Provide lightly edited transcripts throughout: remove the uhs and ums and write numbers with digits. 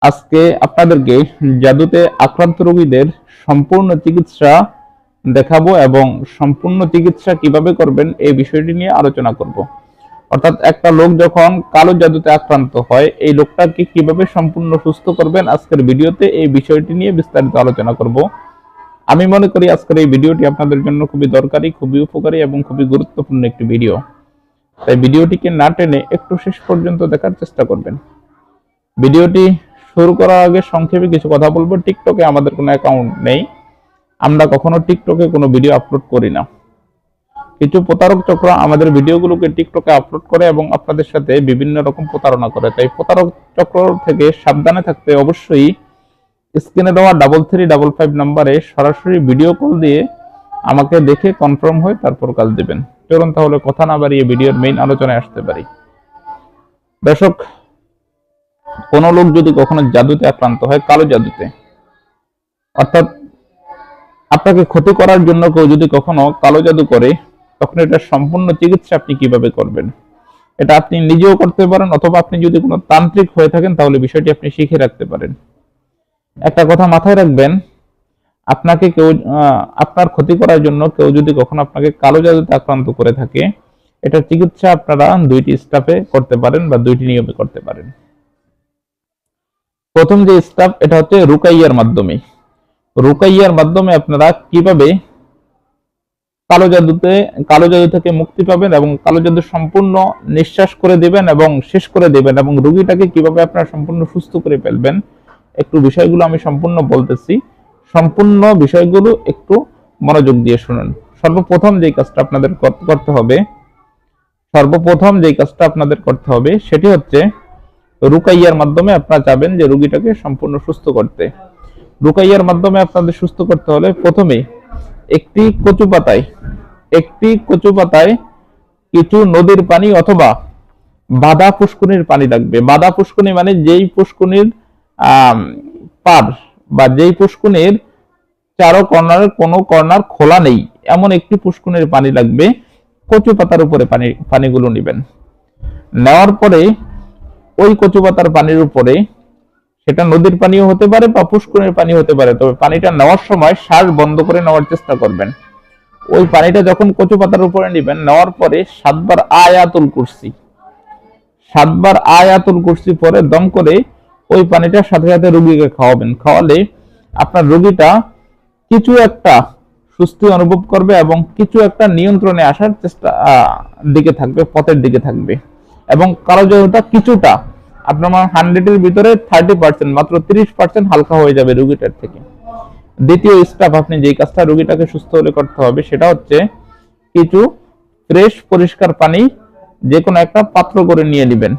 আজকে আপনাদেরকে জাদুতে আক্রান্ত রোগীদের সম্পূর্ণ চিকিৎসা দেখাবো এবং সম্পূর্ণ চিকিৎসা কিভাবে করবেন এই বিষয়টি নিয়ে আলোচনা করব। অর্থাৎ একটা লোক যখন কালো জাদুতে আক্রান্ত হয় এই লোকটাকে কিভাবে সম্পূর্ণ সুস্থ করবেন আজকের ভিডিওতে এই বিষয়টি নিয়ে বিস্তারিত আলোচনা করব। আমি মনে করি আজকের এই ভিডিওটি আপনাদের জন্য খুবই দরকারি, খুবই উপকারী এবং খুবই গুরুত্বপূর্ণ একটি ভিডিও। তাই ভিডিওটিকে না টেনে একটু শেষ পর্যন্ত দেখার চেষ্টা করবেন। ভিডিওটি শুরু করার আগে সংক্ষেপে কিছু কথা বলবো। টিকটকে আমাদের কোনো অ্যাকাউন্ট নেই, আমরা কখনো টিকটকে কোনো ভিডিও আপলোড করি না। কিছু প্রতারক চক্র আমাদের ভিডিওগুলোকে টিকটকে আপলোড করে এবং আপনাদের সাথে বিভিন্ন রকম প্রতারণা করে। তাই প্রতারক চক্র থেকে সাবধানে থাকতে অবশ্যই স্ক্রিনে দেওয়া 3355 নাম্বারে সরাসরি ভিডিও কল দিয়ে আমাকে দেখে কনফার্ম হয়ে তারপর কাজ দিবেন। চলুন তাহলে কথা না বাড়িয়ে ভিডিওর মেইন আলোচনায় আসতে পারি। দর্শক, কোন লোক যদি কখনো জাদুতে আক্রান্ত হয়, কালো জাদুতে, অর্থাৎ আপনাকে ক্ষতি করার জন্য কেউ যদি কখনো কালো জাদু করে, তখন এটা সম্পূর্ণ চিকিৎসা আপনি কিভাবে করবেন এটা আপনি নিজেও করতে পারেন, অথবা আপনি যদি কোনো তান্ত্রিক হয়ে থাকেন তাহলে বিষয়টি আপনি শিখে রাখতে পারেন। একটা কথা মাথায় রাখবেন, আপনাকে কেউ আপনার ক্ষতি করার জন্য কেউ যদি কখনো আপনাকে কালো জাদুতে আক্রান্ত করে থাকে, এটার চিকিৎসা আপনারা দুইটি স্টেপে করতে পারেন বা দুইটি নিয়মে করতে পারেন। প্রথম যে স্টেপ, এটা হচ্ছে রুকাইয়ার মাধ্যমে। রুকাইয়ার মাধ্যমে আপনারা কিভাবে কালো জাদু থেকে মুক্তি পাবেন এবং কালো জাদু সম্পূর্ণ নিঃশ্বাস করে দিবেন এবং শেষ করে দিবেন, এবং রোগীটাকে কিভাবে আপনারা সম্পূর্ণ সুস্থ করে ফেলবেন, একটু বিষয়গুলো আমি সম্পূর্ণ বলতেছি। সম্পূর্ণ বিষয়গুলো একটু মনোযোগ দিয়ে শুনুন। সর্বপ্রথম যে কাজটা আপনাদের করতে হবে সেটি হচ্ছে রুকাইয়ার মাধ্যমে আপনারা চাবেন যে রোগীটাকে সম্পূর্ণ সুস্থ করতে। রুকাইয়ার মাধ্যমে আপনাদের সুস্থ করতে হলে প্রথমে একটি কচু পাতায় কিছু নদীর পানি অথবা বাদা পুষ্কুনির পানি লাগবে। বাদা পুষ্কুনি মানে যেই পুষ্কুনির পার বা যেই পুষ্কুনির চারো কর্নারের কোনো কর্নার খোলা নেই, এমন একটি পুষ্কুনির পানি লাগবে। কচু পাতার উপরে পানিগুলো নেবেন। নেওয়ার পরে ওই কচু পাতার পানির উপরে, সেটা নদীর পানিও হতে পারে বা পুষ্করের পানি হতে পারে, তবে পানিটা নেওয়ার সময় শ্বাস বন্ধ করে নেওয়ার চেষ্টা করবেন। ওই পানিটা যখন কচু পাতার উপরে নেবেন, নেওয়ার পরে 7 বার আয়াতুল কুরসি পরে দম করে ওই পানিটার সাথে সাথে রোগীকে খাওয়াবেন। খাওয়ালে আপনার রোগীটা কিছু একটা সুস্থি অনুভব করবে এবং কিছু একটা নিয়ন্ত্রণে আসার পথের দিকে থাকবে এবং কালো জাদুটা কিছুটা আপনার 100-এর ভিতরে 30%, মাত্র 30% হালকা হয়ে যাবে রোগীটার থেকে। দ্বিতীয় স্টেপ, আপনি যেই কাজটা রোগীটাকে সুস্থ হলে করতে হবে সেটা হচ্ছে কিছু ফ্রেশ পরিষ্কার পানি যে কোনো একটা পাত্র করে নিয়ে নেবেন।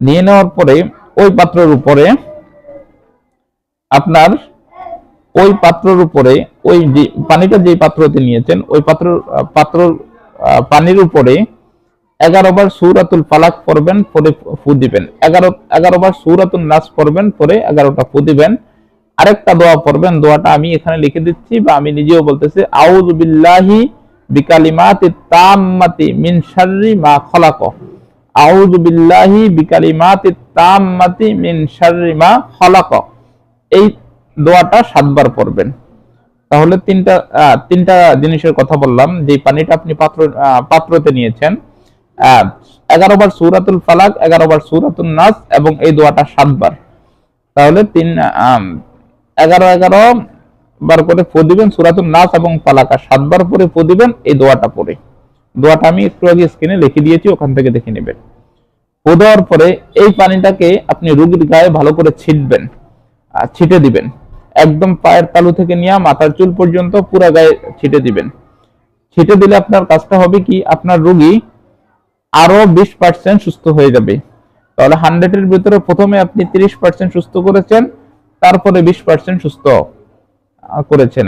নিয়ে নেওয়ার পরে ওই পাত্রের উপরে ওই যে পানিটা যে পাত্রতে নিয়েছেন ওই পানির উপরে 11 বার সূরাতুল ফালাক পড়বেন, পরে ফু দিবেন। 11 বার সূরাতুন নাস পড়বেন, পরে 11টা ফু দিবেন। আরেকটা দোয়া পড়বেন, দোয়াটা আমি এখানে লিখে দিচ্ছি বা আমি নিজেও বলতেছি। আউযু বিল্লাহি বিকালিমাতিত তাম্মাতি মিন শাররি মা খলাক। আউযু বিল্লাহি বিকালিমাতিত তাম্মাতি মিন শাররি মা খলাক। এই দোয়াটা 7 বার পড়বেন। তাহলে তিনটা জিনিসের কথা বললাম। যে পানিটা আপনি পাত্রতে নিয়েছেন, 11 বার সূরাতুল ফালাক, 11 বার সূরাতুন নাস এবং এই দোয়াটা 7 বার। তাহলে 11 বার করে ফু দিবেন সূরাতুন নাস এবং ফালাক, 7 বার পরে ফু দিবেন এই দোয়াটা পড়ে। দোয়াটা আমি একটু আগে স্ক্রিনে লিখে দিয়েছি, ওখান থেকে দেখে নেবেন। ফু দেওয়ার পরে এই পানিটাকে আপনি রোগীর গায়ে ভালো করে ছিটে দিবেন। একদম পায়ের তালু থেকে নিয়ে মাথার চুল পর্যন্ত পুরো গায়ে ছিটে দিবেন। ছিটে দিলে আপনার কাজটা হবে কি, আপনার রোগী আরো 20% সুস্থ হয়ে যাবে। তাহলে 100-এর ভিতরে প্রথমে আপনি 30% সুস্থ করেছেন, তারপরে 20% সুস্থ করেছেন।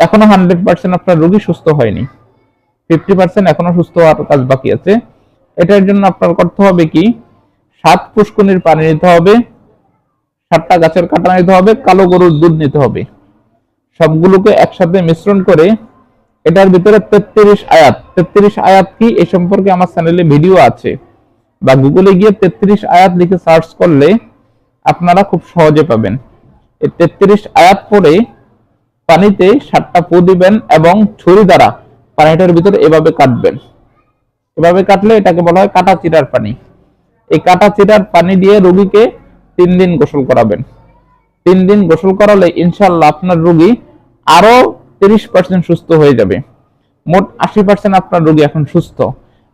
এখনো 100% আপনার রোগী সুস্থ হয়নি, 50% এখনো সুস্থ হওয়ার কাজ বাকি আছে। এটার জন্য আপনার করতে হবে কি, 7 পুষ্কুনির পানি নিতে হবে, 7টা গাছের কাটা নিতে হবে, কালো গরুর দুধ নিতে হবে। সবগুলোকে একসাথে মিশ্রণ করে এটার ভিতরে 33 আয়াত কি এই সম্পর্কে আমার চ্যানেলে ভিডিও আছে, বা গুগলে গিয়ে 33 আয়াত লিখে সার্চ করলে আপনারা খুব সহজে পাবেন। এই 33 আয়াত পরে পানিতে 7টা পু দিবেন এবং ছুরি দ্বারা পানিটার ভিতরে এভাবে কাটবেন। এভাবে কাটলে এটাকে বলা হয় কাটা চিরার পানি। এই কাটা চিরার পানি দিয়ে রোগীকে 3 দিন গোসল করাবেন। 3 দিন গোসল করালে ইনশাআল্লাহ আপনার রোগী আরো 30% সুস্থ হয়ে যাবে। মোট 80% আপনার রোগী এখন সুস্থ।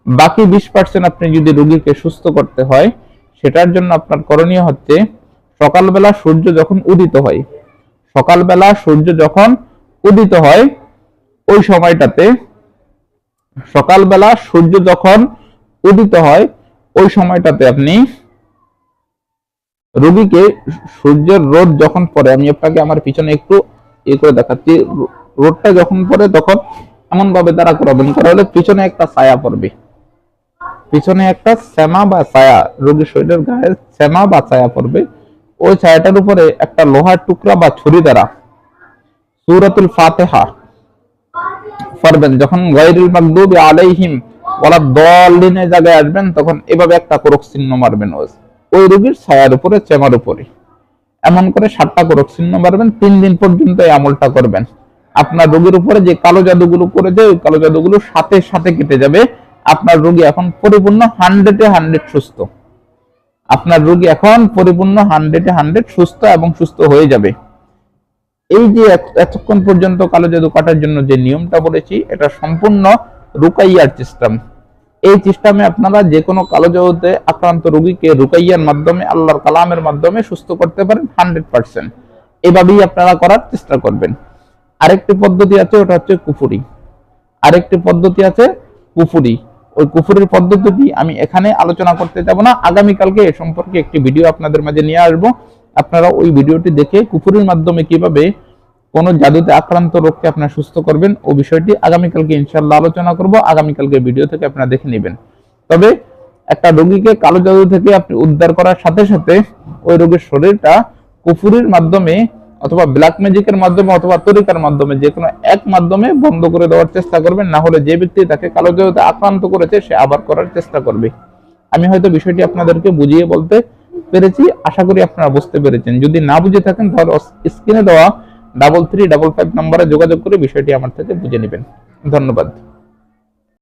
বাকি 20% আপনি যদি রোগীকে সুস্থ করতে হয়, সেটার জন্য আপনার করণীয় হচ্ছে সকালবেলা সূর্য যখন উদিত হয়, সকালবেলা সূর্য যখন উদিত হয় ওই সময়টাতে, সকালবেলা সূর্য যখন উদিত হয় ওই সময়টাতে আপনি রোগীকে, সূর্যের রোদ যখন পড়ে, আমি আপনাকে আমার পিছনে একটু করে দেখাচ্ছি, রোদটা যখন পড়ে তখন এমন ভাবে দাঁড়া করাবেন, করালে পিছনে একটা ছায়া পড়বে, পিছনে একটা শ্যামা বা ছায়া, রোগীর শরীরের গায়ে শ্যামা বা ছায়া পড়বে। ওই ছায়াটার উপরে একটা লোহার টুকরা বা ছুরি দ্বারা সূরাতুল ফাতিহা পড়বেন। যখন গায়রুল মাগদুবি আলাইহিম ওয়ালা দাল্লিনের জায়গায় আসবেন তখন এভাবে একটা কোরক চিহ্ন মারবেন ওই রোগীর ছায়ার উপরে, চেমার উপরে, এমন করে 7টা কোরক চিহ্ন মারবেন। 3 দিন পর্যন্ত এই আমলটা করবেন। আপনার রোগীর উপরে যে কালো জাদুগুলো করে দেয় ওই কালো জাদুগুলো সাথে সাথে কেটে যাবে। আপনার রোগী এখন পরিপূর্ণ 100-100 সুস্থ। আপনার রোগী এখন পরিপূর্ণ 100-100 সুস্থ এবং সুস্থ হয়ে যাবে। এই যে এতক্ষণ পর্যন্ত কালো জাদু কাটার জন্য যে নিয়মটা বলেছি, এটা সম্পূর্ণ রুকাইয়ার সিস্টেম। এই সিস্টেমে আপনারা যে কোনো কালো জাদুতে আক্রান্ত রোগীকে রুকাইয়ার মাধ্যমে, আল্লাহর কালামের মাধ্যমে সুস্থ করতে পারেন 100%। এভাবেই আপনারা করার চেষ্টা করবেন। আরেকটি পদ্ধতি আছে, ওটা হচ্ছে কুফুরি। আরেকটি পদ্ধতি আছে কুফুরি। ওই কুফুরির পদ্ধতিটি আমি এখানে আলোচনা করতে যাব না, আগামীকালকে এ সম্পর্কে একটি ভিডিও আপনাদের মাঝে নিয়ে আসবো। আপনারা ওই ভিডিওটি দেখে কুফুরির মাধ্যমে কিভাবে কোন জাদুতে আক্রান্ত রোগকে আপনারা সুস্থ করবেন ও বিষয়টি আগামীকালকে ইনশাআল্লাহ আলোচনা করব। আগামীকালকে ভিডিও থেকে আপনারা দেখে নেবেন। তবে একটা রোগীকে কালো জাদু থেকে আপনি উদ্ধার করার সাথে সাথে ওই রোগীর শরীরটা কুফুরির মাধ্যমে অথবা ব্ল্যাক ম্যাজিকের মাধ্যমে অথবা তরিকার মাধ্যমে যে কোনো এক মাধ্যমে বন্ধ করে দেওয়ার চেষ্টা করবেন। না হলে যে ব্যক্তি তাকে কালো জাদুতে আক্রান্ত করেছে সে আবার করার চেষ্টা করবে। আমি হয়তো বিষয়টি আপনাদেরকে বুঝিয়ে বলতে পেরেছি, আশা করি আপনারা বুঝতে পেরেছেন। যদি না বুঝে থাকেন তাহলে স্ক্রিনে দেওয়া 3355 নম্বরে যোগাযোগ করে বিষয়টি আমার থেকে বুঝে নেবেন। ধন্যবাদ।